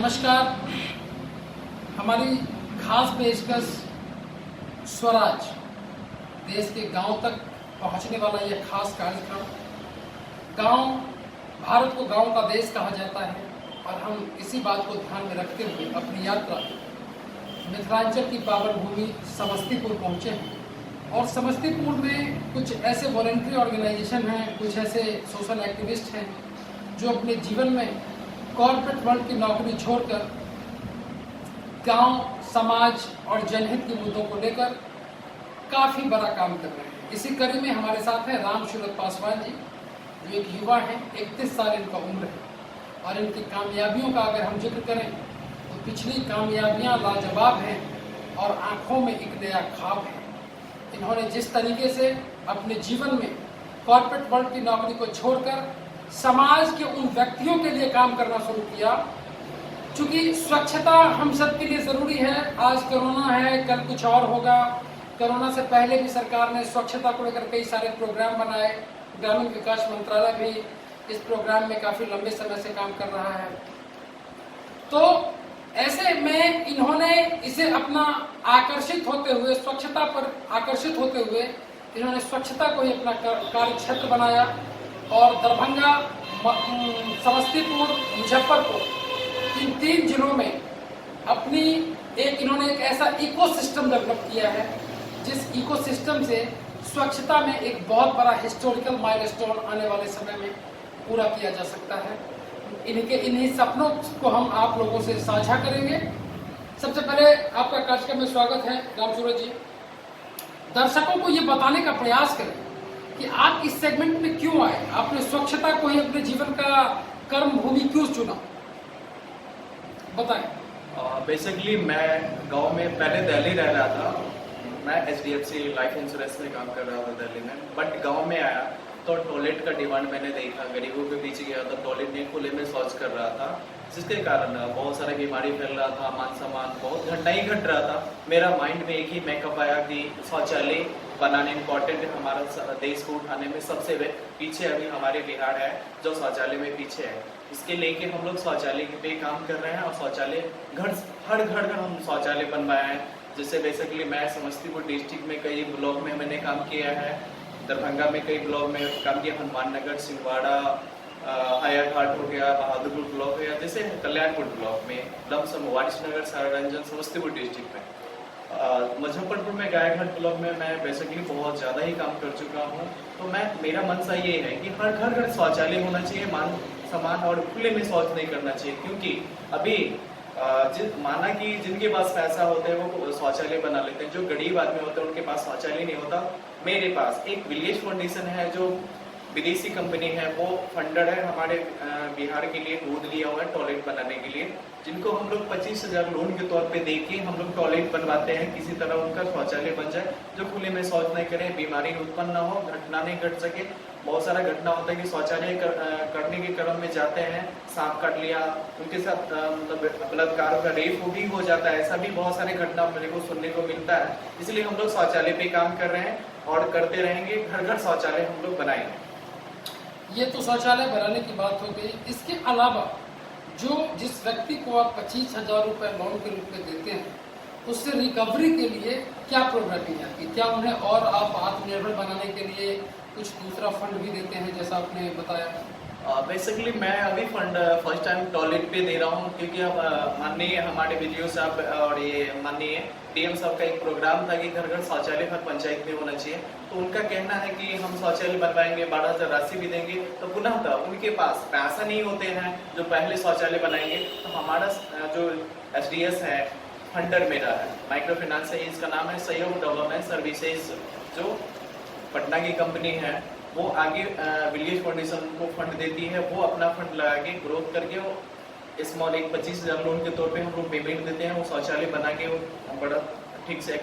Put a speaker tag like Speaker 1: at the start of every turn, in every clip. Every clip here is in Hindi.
Speaker 1: नमस्कार। हमारी खास पेशकश स्वराज देश के गांव तक पहुंचने वाला यह खास कार्यक्रम। गांव, भारत को गांव का देश कहा जाता है और हम इसी बात को ध्यान में रखते हुए अपनी यात्रा मिथिलांचल की पावन भूमि समस्तीपुर पहुंचे हैं। और समस्तीपुर में कुछ ऐसे वॉलंटरी ऑर्गेनाइजेशन हैं, कुछ ऐसे सोशल एक्टिविस्ट हैं जो अपने जीवन में कॉर्पोरेट वर्ल्ड की नौकरी छोड़कर गांव, समाज और जनहित के मुद्दों को लेकर काफ़ी बड़ा काम कर रहे हैं। इसी कड़ी में हमारे साथ हैं राम सूरत पासवान जी, जो एक युवा हैं, 31 साल इनका उम्र है। और इनकी कामयाबियों का अगर हम जिक्र करें तो पिछली कामयाबियां लाजवाब हैं और आंखों में एक नया ख्वाब है। इन्होंने जिस तरीके से अपने जीवन में कॉर्पोरेट वर्ल्ड की नौकरी को छोड़कर समाज के उन व्यक्तियों के लिए काम करना शुरू किया, क्योंकि स्वच्छता हम सब के लिए ज़रूरी है। आज कोरोना है, कल कुछ और होगा। कोरोना से पहले भी सरकार ने स्वच्छता को लेकर कई सारे प्रोग्राम बनाए। ग्रामीण विकास मंत्रालय भी इस प्रोग्राम में काफ़ी लंबे समय से काम कर रहा है। तो ऐसे में इन्होंने इसे अपना आकर्षित होते हुए, स्वच्छता पर आकर्षित होते हुए इन्होंने स्वच्छता को ही अपना कार्य क्षेत्र बनाया। और दरभंगा, समस्तीपुर, मुजफ्फरपुर, इन 3 जिलों में अपनी इन्होंने एक ऐसा इकोसिस्टम डेवलप किया है जिस इकोसिस्टम से स्वच्छता में एक बहुत बड़ा हिस्टोरिकल माइलस्टोन आने वाले समय में पूरा किया जा सकता है। इन्हीं सपनों को हम आप लोगों से साझा करेंगे। सबसे पहले आपका कार्यक्रम में स्वागत है राम सूरत जी। दर्शकों को ये बताने का प्रयास करें कि आप इस सेगमेंट में क्यों आए, आपने स्वच्छता को ही अपने जीवन का कर्म भूमि क्यों चुना, बताएं।
Speaker 2: बेसिकली मैं गांव में पहले दिल्ली रह रहा था। मैं HDFC लाइफ इंश्योरेंस में काम कर रहा था दिल्ली में। बट गांव में आया तो टॉयलेट का डिमांड मैंने देखा। गरीबों के बीच गया तो टॉयलेट में खुले में शौच कर रहा था, जिसके कारण बहुत सारी बीमारी फैल रहा था, मान सम्मान बहुत घटना ही घट रहा था। मेरा माइंड में एक ही मेकअप आया कि शौचालय बनाने इम्पोर्टेंट है। हमारा देश को उठाने में सबसे पीछे अभी हमारे बिहार है, जो शौचालय में पीछे है। इसके लेके हम लोग शौचालय पे काम कर रहे हैं और शौचालय हर घर हम शौचालय बनवाए हैं। जैसे बेसिकली मैं समस्तीपुर डिस्ट्रिक्ट में कई ब्लॉक में मैंने काम किया है, दरभंगा में कई ब्लॉक में काम किया, हनुमान नगर, सिंहवाड़ा, हायाघाट हो गया, बहादुरपुर ब्लॉक हो गया, जैसे कल्याणपुर ब्लॉक में, लमसम वारिसनगर, सारारंजन, समस्तीपुर डिस्ट्रिक्ट में। मुजफ्फरपुर में गायघाट ब्लॉक में मैं बेसिकली बहुत ज़्यादा ही काम कर चुका हूँ। तो मेरा मनसा ये है कि हर घर शौचालय होना चाहिए, मान सम्मान, और खुले में शौच नहीं करना चाहिए। क्योंकि अभी माना कि जिनके पास पैसा होता है वो शौचालय बना लेते हैं, जो गरीब आदमी होते हैं उनके पास शौचालय नहीं होता। मेरे पास एक विलेज फाउंडेशन है, जो विदेशी कंपनी है, वो फंडर है हमारे बिहार के लिए, गोद लिया हुआ है टॉयलेट बनाने के लिए, जिनको हम लोग 25,000 लोन के तौर पे देके हम लोग टॉयलेट बनवाते हैं। किसी तरह उनका शौचालय बन जाए, जो खुले में शौच नहीं करें, बीमारी उत्पन्न न हो, घटना नहीं घट सके। बहुत सारा घटना होता है कि शौचालय करने के क्रम में जाते हैं, सांप काट लिया, उनके साथ मतलब बलात्कार का रेप भी हो जाता है। ऐसा भी बहुत सारे घटना मेरे को सुनने को मिलता है। इसलिए हम लोग शौचालय पे काम कर रहे हैं और करते रहेंगे। घर शौचालय हम लोग बनाएंगे।
Speaker 1: ये तो शौचालय बनाने की बात हो गई। इसके अलावा जिस व्यक्ति को आप 25,000 रुपये लोन के रूप में देते हैं, उससे रिकवरी के लिए क्या प्रोग्रामिंग है कि क्या उन्हें और आप आत्मनिर्भर बनाने के लिए कुछ दूसरा फंड भी देते हैं, जैसा आपने बताया?
Speaker 2: बेसिकली मैं अभी फंड फर्स्ट टाइम टॉयलेट पे दे रहा हूँ, क्योंकि अब माननीय हमारे वीडियो साहब और ये माननीय DM साहब का एक प्रोग्राम था कि घर शौचालय हर पंचायत में होना चाहिए। तो उनका कहना है कि हम शौचालय बनवाएंगे, 12,000 राशि भी देंगे। तो पुनः उनके पास पैसा नहीं होते हैं जो पहले शौचालय बनाएंगे। तो हमारा जो SDS है, फंडर मेरा है, माइक्रो फाइनेंस है, इसका नाम है सहयोग डेवलपमेंट सर्विसेज, जो पटना की कंपनी है। वो आगे विलेज फाउंडेशन को फंड देती है, वो अपना फंड लगा के ग्रोथ करके वो स्मॉल एक 25,000 लोन के तौर पे हम लोग पेमेंट देते हैं। वो शौचालय बना के वो बड़ा ठीक से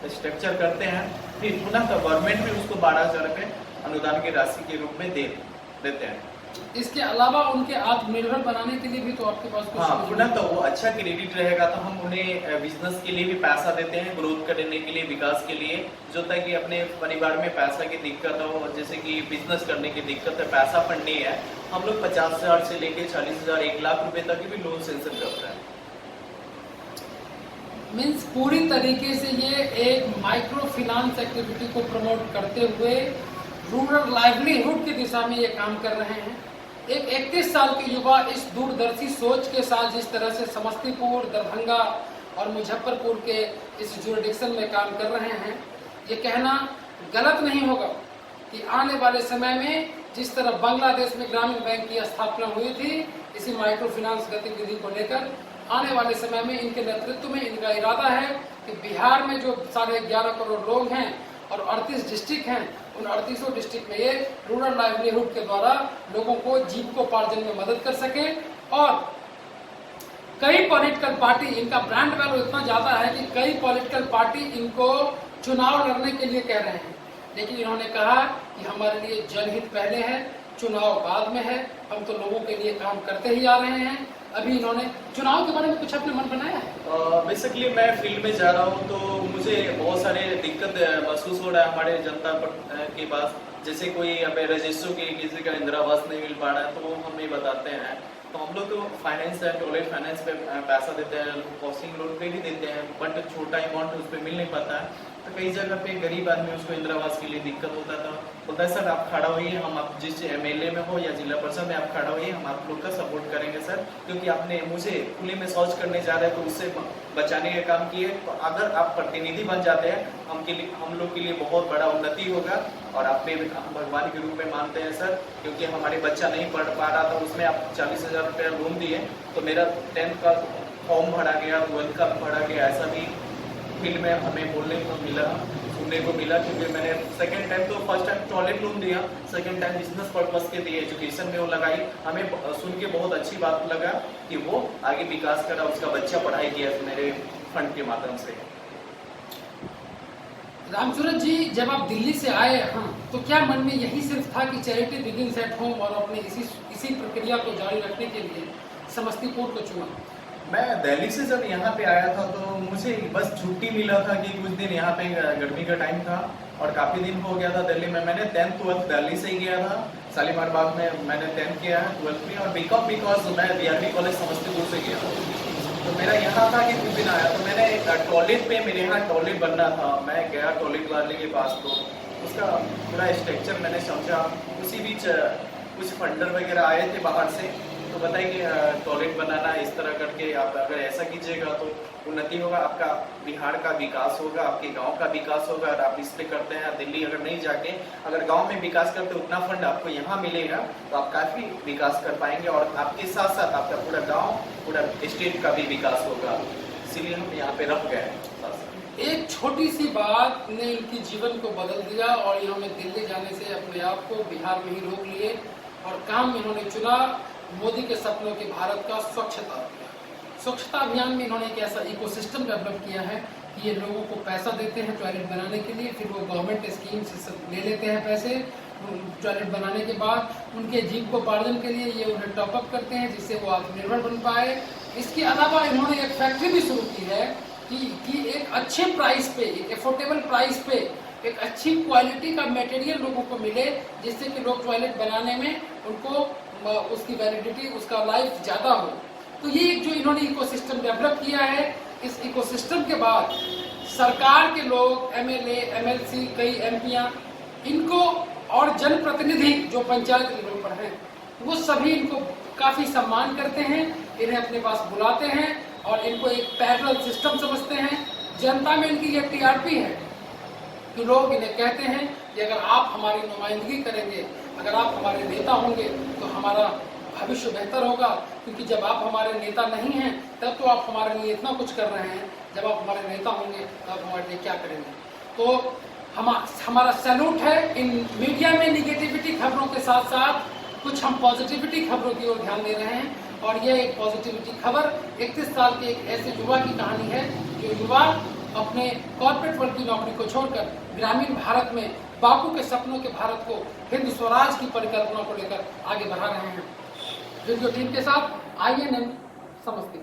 Speaker 2: स्ट्रक्चर करते हैं। फिर पुनः गवर्नमेंट भी उसको 12,000 रुपये अनुदान की राशि के रूप में देते हैं।
Speaker 1: इसके अलावा उनके आत्मनिर्भर बनाने के लिए भी तो आपके पास कुछ
Speaker 2: हाँ
Speaker 1: योजना
Speaker 2: पुनः तो वो अच्छा क्रेडिट रहेगा तो हम उन्हें बिजनेस के लिए भी पैसा देते हैं, ग्रोथ करने के लिए, विकास के लिए, जो तक कि अपने परिवार में पैसा की दिक्कत हो, जैसे कि बिजनेस करने की दिक्कत है, पैसा फंड नहीं है, हम लोग 50,000 से लेके 40,000 1 लाख रुपए तक की भी लोन सेंशन करते हैं।
Speaker 1: मीन्स पूरी तरीके से ये एक माइक्रो फाइनेंस एक्टिविटी को प्रमोट करते हुए रूरल लाइवलीहुड की दिशा में ये काम कर रहे हैं। एक 31 साल के युवा इस दूरदर्शी सोच के साथ जिस तरह से समस्तीपुर, दरभंगा और मुजफ्फरपुर के इस जुरिडिक्शन में काम कर रहे हैं, ये कहना गलत नहीं होगा कि आने वाले समय में जिस तरह बांग्लादेश में ग्रामीण बैंक की स्थापना हुई थी इसी माइक्रो फाइनेंस गतिविधि को लेकर, आने वाले समय में इनके नेतृत्व में इनका इरादा है कि बिहार में जो 11.5 करोड़ लोग हैं और 38 डिस्ट्रिक्ट हैं, उन 38 डिस्ट्रिक्ट में ये रूरल लाइवलीहुड के द्वारा लोगों को जीविकोपार्जन में मदद कर सके। और कई पॉलिटिकल पार्टी, इनका ब्रांड वैल्यू इतना ज्यादा है कि कई पॉलिटिकल पार्टी इनको चुनाव लड़ने के लिए कह रहे हैं, लेकिन इन्होंने कहा कि हमारे लिए जनहित पहले है, चुनाव बाद में है, हम तो लोगों के लिए काम करते ही आ रहे हैं। अभी इन्होंने चुनाव के बारे में कुछ अपने मन बनाया है?
Speaker 2: बेसिकली मैं फील्ड में जा रहा हूँ तो मुझे बहुत सारे दिक्कत महसूस हो रहा है हमारे जनता के पास, जैसे कोई हमें रजिस्ट्रो की किसी का इंदिरा आवास नहीं मिल पा रहा है तो वो हमें बताते हैं, तो हम लोग तो फाइनेंस है, टॉयलेट फाइनेंस पे पैसा देते हैं, हाउसिंग लोन पे भी देते हैं, बट छोटा अमाउंट उस पर मिल नहीं पाता है। तो कई जगह पे गरीब आदमी उसको इंदिरा आवास के लिए दिक्कत होता था, बोलता है सर आप खड़ा होइए, हम आप जिस एमएलए में हो या जिला परिषद में आप खड़ा होइए, हम आप लोग का सपोर्ट करेंगे सर, क्योंकि आपने मुझे खुले में शौच करने जा रहे हैं तो उससे बचाने का काम किए, तो अगर आप प्रतिनिधि बन जाते हैं हम लोग के लिए बहुत बड़ा उन्नति होगा। और आप पे हम भगवान के रूप में मानते हैं सर, क्योंकि हमारे बच्चा नहीं पढ़ पा रहा था, उसमें आप 40,000 रुपया लोन दिए, तो मेरा 10th का फॉर्म भरा गया, 12th का भरा गया, ऐसा भी फील्ड में हमें बोलने को मिला, सुनने को मिला, क्योंकि मैंने सेकंड टाइम तो फर्स्ट टाइम टॉयलेट लोन दिया, सेकंड टाइम बिजनेस पर्पस के लिए एजुकेशन में वो लगाई, हमें सुन के बहुत अच्छी बात लगा कि वो आगे विकास करा, उसका बच्चा पढ़ाई किया मेरे फंड के माध्यम से।
Speaker 1: रामसूरत जी, जब आप दिल्ली से आए हाँ, तो क्या मन में यही सिर्फ था कि चैरिटी बिगिंस एट होम और अपने इसी प्रक्रिया को जारी रखने के लिए समस्तीपुर को चुना?
Speaker 2: मैं दिल्ली से जब यहाँ पे आया था तो मुझे बस छुट्टी मिला था कि कुछ दिन यहाँ पे गर्मी का टाइम था और काफ़ी दिन हो गया था दिल्ली में। मैंने 10th 12th दिल्ली से ही गया था, शालीमार बाग में मैंने 10th किया है, 12th में, और बिकॉज मैं बीआरबी कॉलेज समस्तीपुर से गया था, तो मेरा यहाँ था कि कुछ दिन आया तो मैंने टॉयलेट पे, मेरे यहाँ टॉयलेट बनना था, मैं गया टॉयलेट वाले के पास, तो उसका पूरा स्ट्रक्चर मैंने समझा। उसी बीच कुछ फंडर वगैरह आए थे बाहर से, तो बताइए टॉयलेट बनाना इस तरह करके आप अगर ऐसा कीजिएगा तो उन्नति होगा, आपका बिहार का विकास होगा, आपके गांव का विकास होगा। और आप इस पे करते हैं दिल्ली अगर नहीं जाके, अगर गांव में विकास करते उतना फंड आपको यहाँ मिलेगा तो आप काफ़ी विकास कर पाएंगे और आपके साथ साथ आपका पूरा गाँव, पूरा स्टेट का भी विकास होगा। इसीलिए हम यहाँ पे रह गए।
Speaker 1: एक छोटी सी बात ने इनके जीवन को बदल दिया और इन्होंने दिल्ली जाने से अपने आप को बिहार में ही रोक लिए और काम इन्होंने चुना मोदी के सपनों के भारत का स्वच्छता अभियान। स्वच्छता अभियान में इन्होंने एक ऐसा इकोसिस्टम डेवलप किया है कि ये लोगों को पैसा देते हैं टॉयलेट बनाने के लिए, फिर वो गवर्नमेंट स्कीम से ले लेते हैं पैसे, टॉयलेट बनाने के बाद उनके जीविकोपार्जन के लिए ये उन्हें टॉपअप करते हैं जिससे वो आत्मनिर्भर बन पाए। इसके अलावा इन्होंने एक फैक्ट्री भी शुरू की है कि एक अच्छे प्राइस पे, एक एफोर्डेबल प्राइस पे एक अच्छी क्वालिटी का मटेरियल लोगों को मिले, जिससे कि लोग टॉयलेट बनाने में उनको उसकी वैलिडिटी, उसका लाइफ ज़्यादा हो। तो ये एक जो इन्होंने इकोसिस्टम डेवलप किया है, इस इकोसिस्टम के बाद सरकार के लोग, एमएलए, एमएलसी, कई एमपियाँ, इनको और जनप्रतिनिधि जो पंचायत लेवल पर हैं, वो सभी इनको काफ़ी सम्मान करते हैं, इन्हें अपने पास बुलाते हैं और इनको एक पैरेलल सिस्टम समझते हैं। जनता में इनकी ये टीआरपी है कि लोग इन्हें कहते हैं कि अगर आप हमारी नुमाइंदगी करेंगे, अगर आप हमारे नेता होंगे तो हमारा भविष्य बेहतर होगा, क्योंकि जब आप हमारे नेता नहीं हैं तब तो आप हमारे लिए इतना कुछ कर रहे हैं, जब आप हमारे नेता होंगे तब आप हमारे लिए क्या करेंगे। तो हमारा सैल्यूट है इन मीडिया में निगेटिविटी खबरों के साथ साथ कुछ हम पॉजिटिविटी खबरों की ओर ध्यान दे रहे हैं। और यह एक पॉजिटिविटी खबर 31 साल के एक ऐसे युवा की कहानी है जो युवा अपने कॉर्पोरेट वर्ल्ड की नौकरी को छोड़कर ग्रामीण भारत में बापू के सपनों के भारत को, हिंद स्वराज की परिकल्पना को लेकर आगे बढ़ा रहे हैं। वीडियो टीम के साथ INN समस्तीपुर।